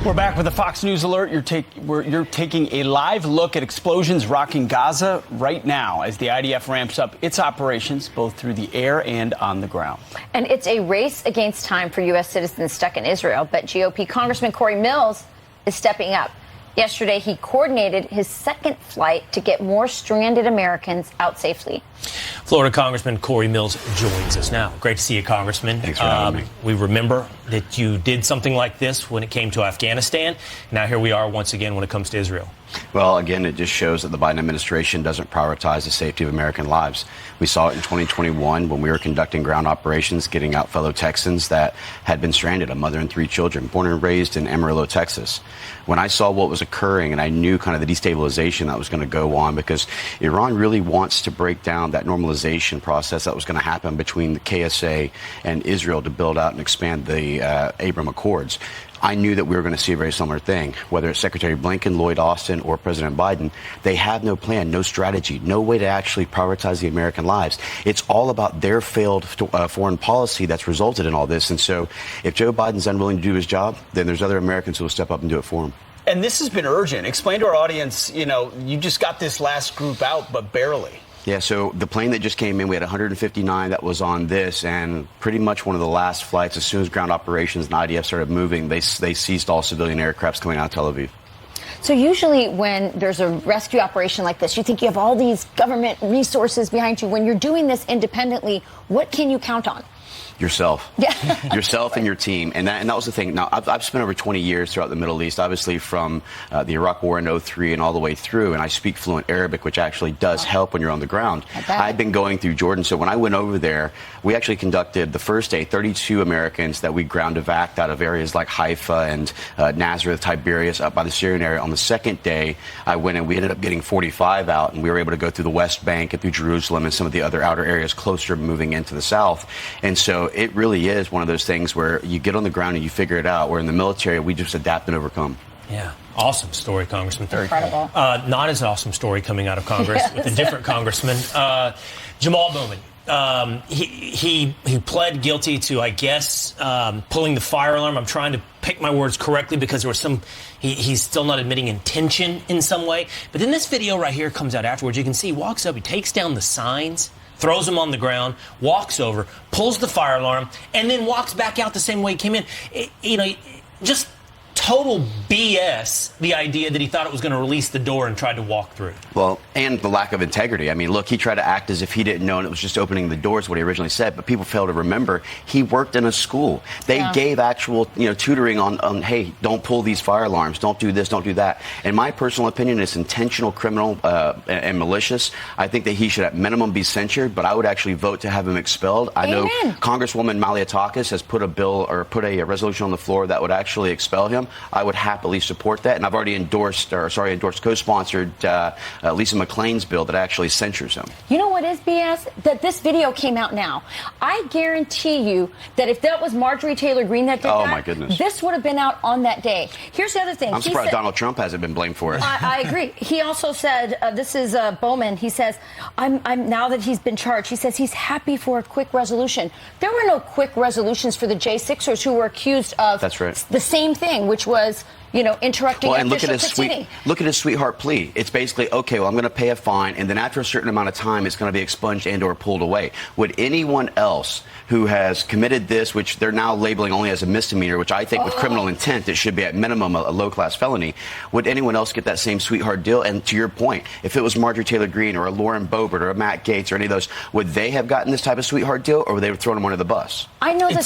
We're back with a Fox News alert. You're taking a live look at explosions rocking Gaza right now as the IDF ramps up its operations both through the air and on the ground. And it's a race against time for U.S. citizens stuck in Israel. But GOP Congressman Cory Mills is stepping up. Yesterday, he coordinated his second flight to get more stranded Americans out safely. Florida Congressman Cory Mills joins us now. Great to see you, Congressman. Thanks for having me. We remember that you did something like this when it came to Afghanistan. Now here we are once again when it comes to Israel. Well, again, it just shows that the Biden administration doesn't prioritize the safety of American lives. We saw it in 2021 when we were conducting ground operations, getting out fellow Texans that had been stranded, a mother and 3 children, born and raised in Amarillo, Texas. When I saw what was occurring and I knew kind of the destabilization that was going to go on, because Iran really wants to break down that normalization process that was going to happen between the KSA and Israel to build out and expand the Abraham Accords. I knew that we were going to see a very similar thing. Whether it's Secretary Blinken, Lloyd Austin, or President Biden, they have no plan, no strategy, no way to actually prioritize the American lives. It's all about their failed foreign policy that's resulted in all this. And so if Joe Biden's unwilling to do his job, then there's other Americans who will step up and do it for him. And this has been urgent. Explain to our audience, you just got this last group out, but barely. Yeah, so the plane that just came in, we had 159 that was on this, and pretty much one of the last flights, as soon as ground operations and IDF started moving, they seized all civilian aircrafts coming out of Tel Aviv. So usually when there's a rescue operation like this, you think you have all these government resources behind you. When you're doing this independently, what can you count on? Yourself. Yeah. Yourself and your team. And that was the thing. Now, I've spent over 20 years throughout the Middle East, obviously from the Iraq War in 2003 and all the way through. And I speak fluent Arabic, which actually does help when you're on the ground. I've been going through Jordan. So when I went over there, we actually conducted the first day 32 Americans that we ground evac'd out of areas like Haifa and Nazareth, Tiberias, up by the Syrian area. On the second day, I went and we ended up getting 45 out, and we were able to go through the West Bank and through Jerusalem and some of the other outer areas closer moving into the south. And so it really is one of those things where you get on the ground and you figure it out. Where in the military, we just adapt and overcome. Yeah. Awesome story, Congressman. Incredible. Not as awesome story coming out of Congress with a different congressman. Jamal Bowman. He pled guilty to, I guess, pulling the fire alarm. I'm trying to pick my words correctly because there was he's still not admitting intention in some way. But then this video right here comes out afterwards. You can see he walks up, he takes down the signs, throws them on the ground, walks over, pulls the fire alarm, and then walks back out the same way he came in. Just total BS, the idea that he thought it was going to release the door and tried to walk through. Well, and the lack of integrity. I mean, look, he tried to act as if he didn't know and it was just opening the doors, what he originally said. But people fail to remember he worked in a school. They gave actual, tutoring on, hey, don't pull these fire alarms. Don't do this. Don't do that. In my personal opinion, it's intentional, criminal, and malicious. I think that he should at minimum be censured, but I would actually vote to have him expelled. I know Congresswoman Malliotakis has put a bill or put a resolution on the floor that would actually expel him. I would happily support that, and I've already co-sponsored Lisa McClain's bill that actually censures him. You know what is BS? That this video came out now. I guarantee you that if that was Marjorie Taylor Greene that did my goodness, this would have been out on that day. Here's the other thing. I'm surprised Donald Trump hasn't been blamed for it. I agree. He also said, this is Bowman, he says, I'm now that he's been charged, he says he's happy for a quick resolution. There were no quick resolutions for the J6ers who were accused of the same thing, which was, interrupting and look at his sweetheart plea. It's basically, okay, well, I'm going to pay a fine, and then after a certain amount of time, it's going to be expunged and or pulled away. Would anyone else who has committed this, which they're now labeling only as a misdemeanor, which I think with criminal intent, it should be at minimum a low-class felony, would anyone else get that same sweetheart deal? And to your point, if it was Marjorie Taylor Greene or a Lauren Boebert or a Matt Gaetz or any of those, would they have gotten this type of sweetheart deal, or would they have thrown them under the bus? I know that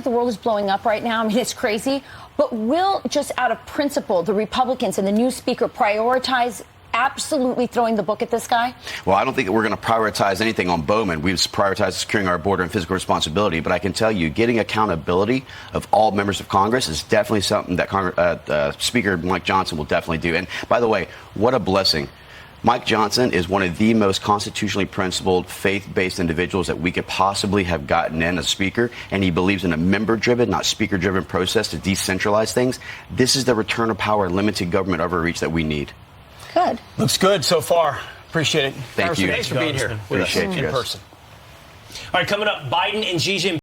the world is blowing up right now. I mean, it's crazy. But will, just out of principle, the Republicans and the new speaker prioritize absolutely throwing the book at this guy? Well, I don't think that we're going to prioritize anything on Bowman. We've prioritized securing our border and physical responsibility. But I can tell you, getting accountability of all members of Congress is definitely something that Speaker Mike Johnson will definitely do. And by the way, what a blessing. Mike Johnson is one of the most constitutionally principled, faith-based individuals that we could possibly have gotten in as speaker, and he believes in a member-driven, not speaker-driven process to decentralize things. This is the return of power and limited government overreach that we need. Good. Looks good so far. Appreciate it. Thank you. Thanks for being here with us in person. All right, coming up, Biden and Xi Jinping.